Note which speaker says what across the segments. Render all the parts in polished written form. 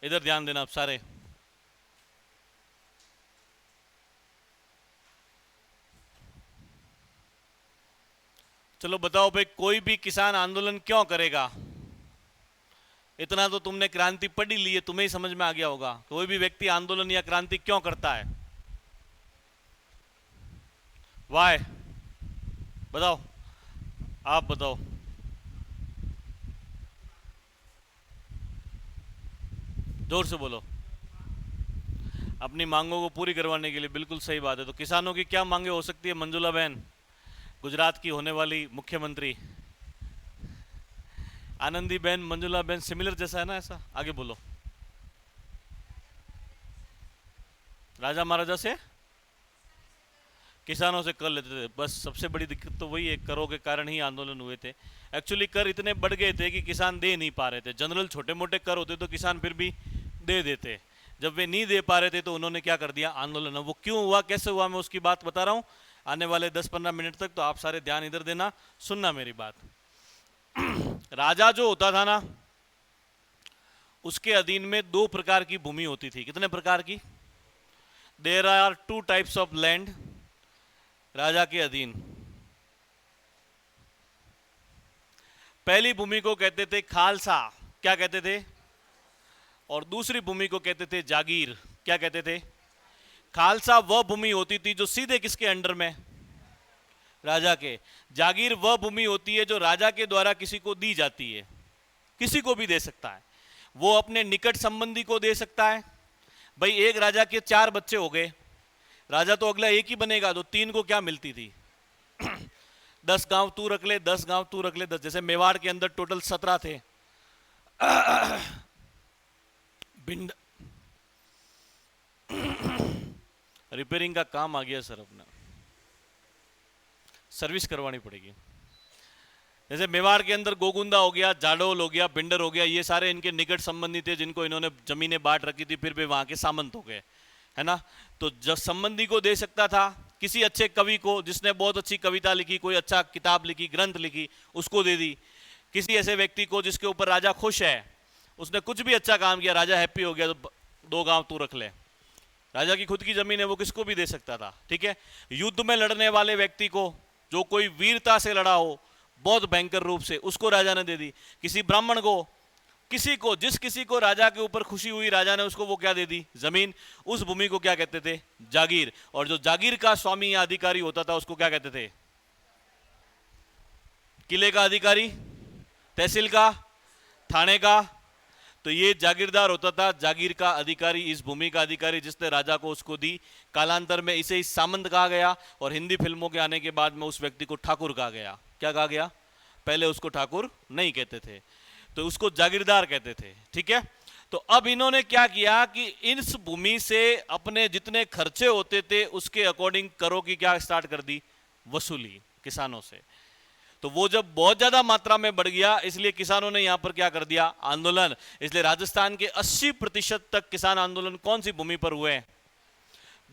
Speaker 1: इधर ध्यान देना आप सारे। चलो बताओ भाई, कोई भी किसान आंदोलन क्यों करेगा? इतना तो तुमने क्रांति पढ़ ही ली है, तुम्हें ही समझ में आ गया होगा। कोई भी व्यक्ति आंदोलन या क्रांति क्यों करता है? वाय? बताओ, आप बताओ। जोर से बोलो। अपनी मांगों को पूरी करवाने के लिए, बिल्कुल सही बात है। तो किसानों की क्या मांगे हो सकती है मंजुला बहन, गुजरात की होने वाली मुख्यमंत्री? आनंदी बहन, मंजुला बहन सिमिलर जैसा है ना, ऐसा? आगे बोलो। राजा महाराजा से, किसानों से कर लेते थे। बस सबसे बड़ी दिक्कत तो वही है, करों के कारण ही आंदोलन हुए थे। एक्चुअली कर इतने बढ़ गए थे कि किसान दे नहीं पा रहे थे। जनरल छोटे मोटे कर होते तो किसान फिर भी दे देते। जब वे नहीं दे पा रहे थे तो उन्होंने क्या कर दिया, आंदोलन। वो क्यों हुआ, कैसे हुआ, मैं उसकी बात बता रहा हूँ आने वाले 10-15 मिनट तक। तो आप सारे ध्यान इधर देना, सुनना मेरी बात। राजा जो होता था ना, उसके अधीन में 2 प्रकार की भूमि होती थी। कितने प्रकार की? There are 2 types of land राजा के अधीन। पहली भूमि को कहते थे खालसा। क्या कहते थे? और दूसरी भूमि को कहते थे जागीर। क्या कहते थे? खालसा वह भूमि होती थी जो सीधे किसके अंडर में? राजा के। जागीर वह भूमि होती है जो राजा के द्वारा किसी को दी जाती है। किसी को भी दे सकता है। वो अपने निकट संबंधी को दे सकता है। भाई एक राजा के 4 बच्चे हो गए, राजा तो अगला एक ही बनेगा। तो 3 को क्या मिलती थी? 10 गांव तू रख ले, 10 गांव तू रख ले, 10। जैसे मेवाड़ के अंदर टोटल 17 थे। भिंड रिपेयरिंग का काम आ गया सर, अपना सर्विस करवानी पड़ेगी। जैसे मेवाड़ के अंदर गोगुंदा हो गया, जाडोल हो गया, भिंडर हो गया, ये सारे इनके निकट संबंधी थे जिनको इन्होंने जमीनें बांट रखी थी, फिर वे वहां के सामंत हो गए, है ना। तो जब संबंधी को दे सकता था, किसी अच्छे कवि को जिसने बहुत अच्छी कविता लिखी, कोई अच्छा किताब लिखी, ग्रंथ लिखी, उसको दे दी। किसी ऐसे व्यक्ति को जिसके ऊपर राजा खुश है, उसने कुछ भी अच्छा काम किया, राजा हैप्पी हो गया, तो 2 गांव तू रख ले। राजा की खुद की जमीन है, वो किसको भी दे सकता था, ठीक है। युद्ध में लड़ने वाले व्यक्ति को, जो कोई वीरता से लड़ा हो बहुत भयंकर रूप से, उसको राजा ने दे दी। किसी ब्राह्मण को, किसी को, जिस किसी को राजा के ऊपर खुशी हुई, राजा ने उसको वो क्या दे दी, जमीन। उस भूमि को क्या कहते थे? जागीर। और जो जागीर का स्वामी या अधिकारी होता था उसको क्या कहते थे? किले का अधिकारी, तहसील का, थाने का। तो ये जागीरदार होता था, जागीर का अधिकारी, इस भूमि का अधिकारी, जिसने राजा को उसको दी। कालांतर में इसे इस सामंत कहा गया, और हिंदी फिल्मों के आने के बाद में उस व्यक्ति को ठाकुर कहा गया। क्या कहा गया? पहले उसको ठाकुर नहीं कहते थे, तो उसको जागीरदार कहते थे, ठीक है। तो अब इन्होंने क्या किया कि इस भूमि से अपने जितने खर्चे होते थे उसके अकॉर्डिंग करों की क्या स्टार्ट कर दी? वसूली किसानों से। तो वो जब बहुत ज्यादा मात्रा में बढ़ गया, इसलिए किसानों ने यहां पर क्या कर दिया? आंदोलन। इसलिए राजस्थान के 80% तक किसान आंदोलन कौन सी भूमि पर हुए?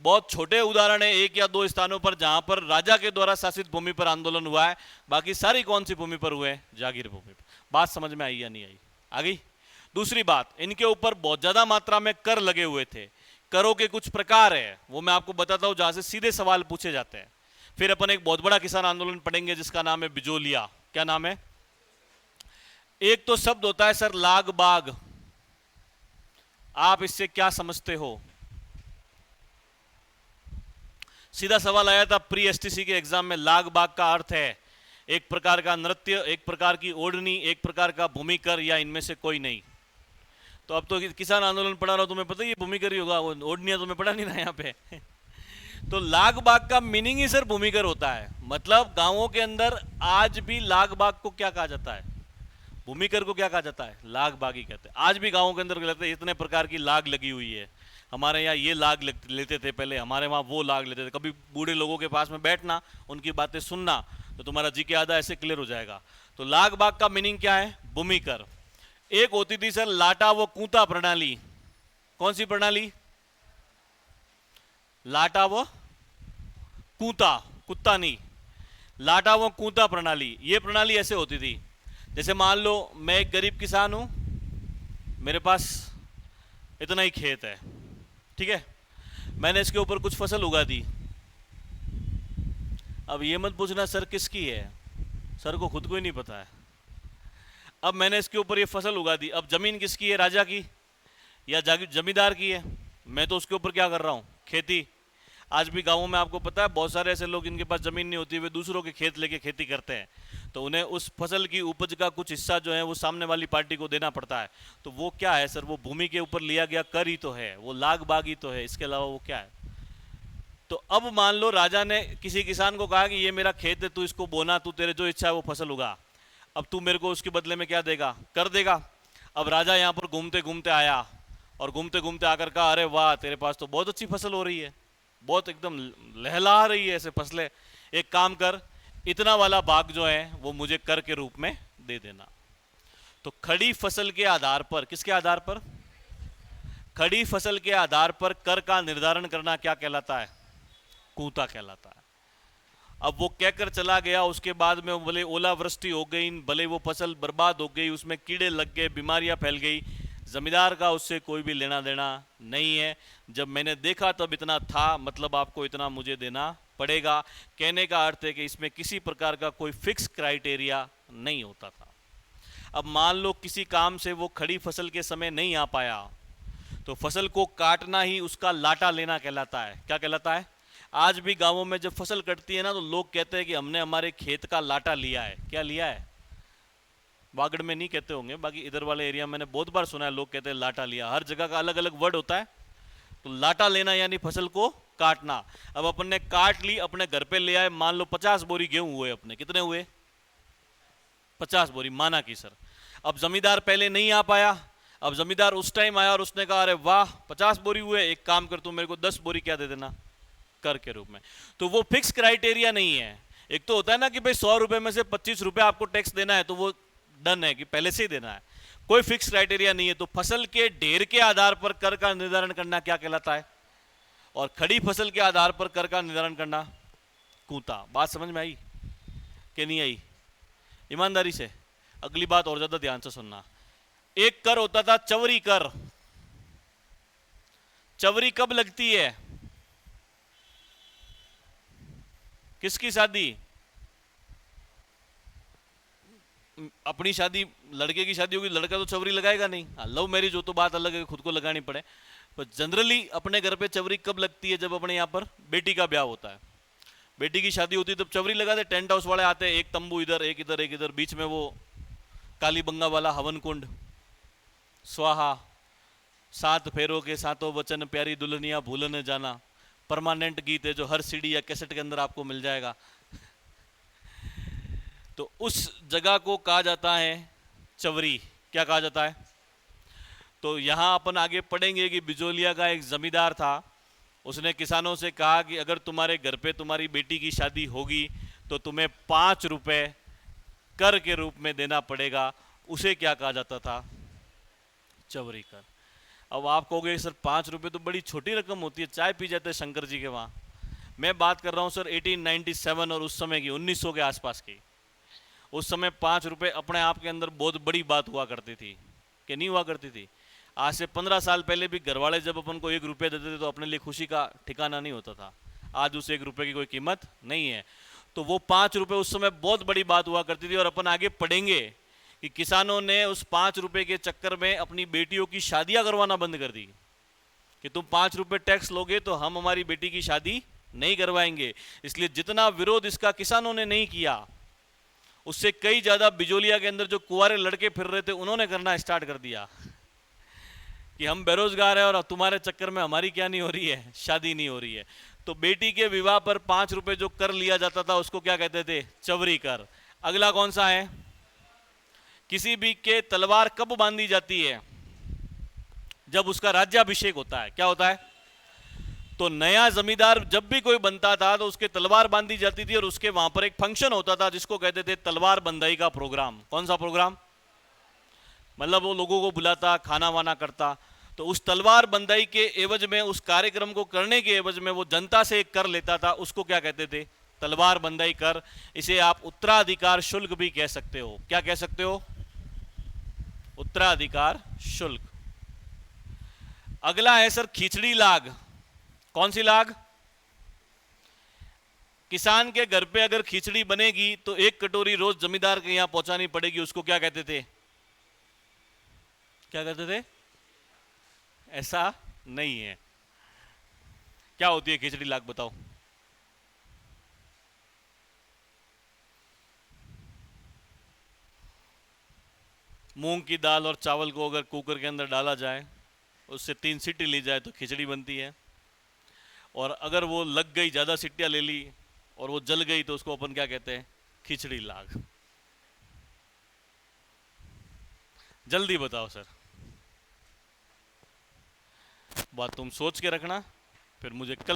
Speaker 1: बहुत छोटे उदाहरण है 1 या 2 स्थानों पर जहां पर राजा के द्वारा शासित भूमि पर आंदोलन हुआ है। बाकी सारी कौन सी भूमि पर हुए? जागीर भूमि पर। बात समझ में आई या नहीं आई? आ गई। दूसरी बात, इनके ऊपर बहुत ज्यादा मात्रा में कर लगे हुए थे। करों के कुछ प्रकार है, वो मैं आपको बताता हूं जहां से सीधे सवाल पूछे जाते हैं। फिर अपन एक बहुत बड़ा किसान आंदोलन पढ़ेंगे जिसका नाम है बिजोलिया। क्या नाम है? एक तो शब्द होता है सर लाग बाग। आप इससे क्या समझते हो? सीधा सवाल आया था प्री एसटीसी के एग्जाम में। लाग बाग का अर्थ है एक प्रकार का नृत्य, एक प्रकार की ओढ़नी, एक प्रकार का भूमिकर, या इनमें से कोई नहीं। तो अब तो किसान आंदोलन पढ़ा रहा हूं, तुम्हें पता ही भूमिकर ही होगा, ओढ़निया तुम्हें पढ़ा नहीं ना यहाँ पे। तो लाग बाग का मीनिंग ही सर भूमिकर होता है। मतलब गांवों के अंदर आज भी लाग बाग को क्या कहा जाता है? भूमिकर को क्या कहा जाता है? लाग बाग ही कहते हैं। आज भी गांवों के अंदर कहते हैं इतने प्रकार की लाग लगी हुई है। हमारे यहाँ ये लाग लेते थे पहले, हमारे वहाँ वो लाग लेते थे। कभी बूढ़े लोगों के पास में बैठना, उनकी बातें सुनना, तो तुम्हारा जी के आधा ऐसे क्लियर हो जाएगा। तो लाग बाग का मीनिंग क्या है? भूमिकर। एक होती थी सर लाटा व कूता प्रणाली। कौन सी प्रणाली? लाटा व कूता, कुत्ता नहीं, लाटा व कूता प्रणाली। ये प्रणाली ऐसे होती थी, जैसे मान लो मैं एक गरीब किसान हूं, मेरे पास इतना ही खेत है, ठीक है। मैंने इसके ऊपर कुछ फसल उगा दी। अब ये मत पूछना सर किसकी है, सर को खुद को ही नहीं पता है। अब मैंने इसके ऊपर ये फसल उगा दी, अब जमीन किसकी है, राजा की या जमींदार की है? मैं तो उसके ऊपर क्या कर रहा हूँ, खेती। आज भी गांवों में आपको पता है बहुत सारे ऐसे लोग जिनके पास जमीन नहीं होती, वे दूसरों के खेत लेके खेती करते हैं, तो उन्हें उस फसल की उपज का कुछ हिस्सा जो है वो सामने वाली पार्टी को देना पड़ता है। तो वो क्या है सर, वो भूमि के ऊपर लिया गया कर ही तो है, वो लाग बाग ही तो है, इसके अलावा वो क्या है? तो अब मान लो राजा ने किसी किसान को कहा कि ये मेरा खेत है, तू इसको बोना, तू तेरे जो इच्छा है वो फसल उगा, अब तू मेरे को उसके बदले में क्या देगा, कर देगा। अब राजा यहाँ पर घूमते घूमते आया और घूमते घूमते आकर कहा अरे वाह तेरे पास तो बहुत अच्छी फसल हो रही है, बहुत एकदम लहला रही है ऐसे फसलें, एक काम कर, इतना वाला भाग जो है वो मुझे कर के रूप में दे देना। तो खड़ी फसल के आधार पर, किसके आधार पर, खड़ी फसल के आधार पर कर का निर्धारण करना क्या कहलाता है, कूता कहलाता है। अब वो कहकर चला गया, उसके बाद में भले ओलावृष्टि हो गई, भले वो फसल बर्बाद हो गई, उसमें कीड़े लग गए, बीमारियां फैल गई, जमींदार का उससे कोई भी लेना देना नहीं है। जब मैंने देखा तब इतना था, मतलब आपको इतना मुझे देना पड़ेगा। कहने का अर्थ है कि इसमें किसी प्रकार का कोई फिक्स क्राइटेरिया नहीं होता था। अब मान लो किसी काम से वो खड़ी फसल के समय नहीं आ पाया, तो फसल को काटना ही उसका लाटा लेना कहलाता है। क्या कहलाता है? आज भी गांवों में जब फसल कटती है ना, तो लोग कहते हैं कि हमने हमारे खेत का लाटा लिया है। क्या लिया है? बागड़ में नहीं कहते होंगे, बाकी इधर वाले एरिया मैंने बहुत बार सुना है लोग कहते हैं लाटा लिया। हर जगह का अलग अलग वर्ड होता है। तो लाटा लेना यानी फसल को काटना। अब अपन ने काट ली, अपने घर पे ले आए, मान लो 50 बोरी गेहूं हुए अपने, कितने हुए? 50 बोरी माना कि सर। अब जमींदार पहले नहीं आ पाया, अब जमींदार उस टाइम आया और उसने कहा अरे वाह 50 बोरी हुए, एक काम कर तू मेरे को 10 बोरी क्या दे देना कर के रूप में। तो वो फिक्स क्राइटेरिया नहीं है। एक तो होता है ना कि भाई 100 रुपए में से 25 रुपए आपको टैक्स देना है, तो वो डन है कि पहले से ही देना है, कोई फिक्स क्राइटेरिया नहीं है। तो फसल के ढेर के आधार पर कर का निर्धारण करना क्या कहलाता है, और खड़ी फसल के आधार पर कर का निर्धारण करना कूता। बात समझ में आई कि नहीं आई? ईमानदारी से अगली बात और ज्यादा ध्यान से सुनना। एक कर होता था चवरी कर। चवरी कब लगती है? किसकी शादी? अपनी शादी, लड़के की शादी होगी, लड़का तो चवरी लगाएगा नहीं। हाँ, लव मैरिज हो तो बात अलग है, खुद को लगानी पड़े। पर जनरली अपने घर पे चवरी कब लगती है? जब अपने यहाँ पर बेटी का ब्याह होता है, बेटी की शादी होती है, तब चवरी लगाते। टेंट हाउस वाले आते हैं, एक तंबू इधर, एक इधर, एक इधर, बीच में वो काली बंगा वाला हवन कुंड, स्वाहा, 7 फेरों के 7 वचन, प्यारी दुल्हनिया भूल न जाना, परमानेंट गीत है जो हर सीडी या कैसेट के अंदर आपको मिल जाएगा। तो उस जगह को कहा जाता है चवरी। क्या कहा जाता है? तो यहां अपन आगे पढ़ेंगे कि बिजोलिया का एक जमींदार था, उसने किसानों से कहा कि अगर तुम्हारे घर पे तुम्हारी बेटी की शादी होगी तो तुम्हें 5 रुपए कर के रूप में देना पड़ेगा। उसे क्या कहा जाता था? चवरी कर। अब आप कहोगे सर 5 रुपए तो बड़ी छोटी रकम होती है, चाय पी जाते हैं शंकर जी के वहां। मैं बात कर रहा हूं सर 1897 और उस समय की, 1900 के आसपास की। उस समय 5 रुपए अपने आप के अंदर बहुत बड़ी बात हुआ करती थी कि नहीं हुआ करती थी? आज से 15 साल पहले भी घर वाले जब अपन को 1 रुपया देते थे तो अपने लिए खुशी का ठिकाना नहीं होता था। आज उस 1 रुपये की कोई कीमत नहीं है। तो वो 5 रुपये उस समय बहुत बड़ी बात हुआ करती थी। और अपन आगे पढ़ेंगे कि किसानों ने उस 5 रुपये के चक्कर में अपनी बेटियों की शादियां करवाना बंद कर दी कि तुम 5 रुपये टैक्स लोगे तो हम हमारी बेटी की शादी नहीं करवाएंगे। इसलिए जितना विरोध इसका किसानों ने नहीं किया, उससे कई ज्यादा बिजोलिया के अंदर जो कुंवारे लड़के फिर रहे थे उन्होंने करना स्टार्ट कर दिया कि हम बेरोजगार है और तुम्हारे चक्कर में हमारी क्या नहीं हो रही है, शादी नहीं हो रही है। तो बेटी के विवाह पर 5 रुपए जो कर लिया जाता था उसको क्या कहते थे? चवरी कर। अगला कौन सा है? किसी भी के तलवार कब बांधी जाती है? जब उसका राज्याभिषेक होता है। क्या होता है? तो नया जमींदार जब भी कोई बनता था तो उसके तलवार बांधी जाती थी और उसके वहां पर एक फंक्शन होता था जिसको कहते थे तलवार बंधाई का प्रोग्राम। कौन सा प्रोग्राम? मतलब वो लोगों को बुलाता, खाना वाना करता। तो उस तलवार बंधाई के एवज में, उस कार्यक्रम को करने के एवज में वो जनता से एक कर लेता था, उसको क्या कहते थे? तलवार बंधाई कर। इसे आप उत्तराधिकार शुल्क भी कह सकते हो। क्या कह सकते हो? उत्तराधिकार शुल्क। अगला है सर खिचड़ी लाग। कौन सी लाग? किसान के घर पे अगर खिचड़ी बनेगी तो एक कटोरी रोज जमींदार के यहां पहुंचानी पड़ेगी, उसको क्या कहते थे? क्या कहते थे? ऐसा नहीं है। क्या होती है खिचड़ी लाग, बताओ? मूंग की दाल और चावल को अगर कुकर के अंदर डाला जाए, उससे 3 सीटी ली जाए तो खिचड़ी बनती है। और अगर वो लग गई, ज़्यादा सीटियाँ ले ली और वो जल गई तो उसको अपन क्या कहते हैं? खिचड़ी लाग। जल्दी बताओ सर। बात तुम सोच के रखना, फिर मुझे कल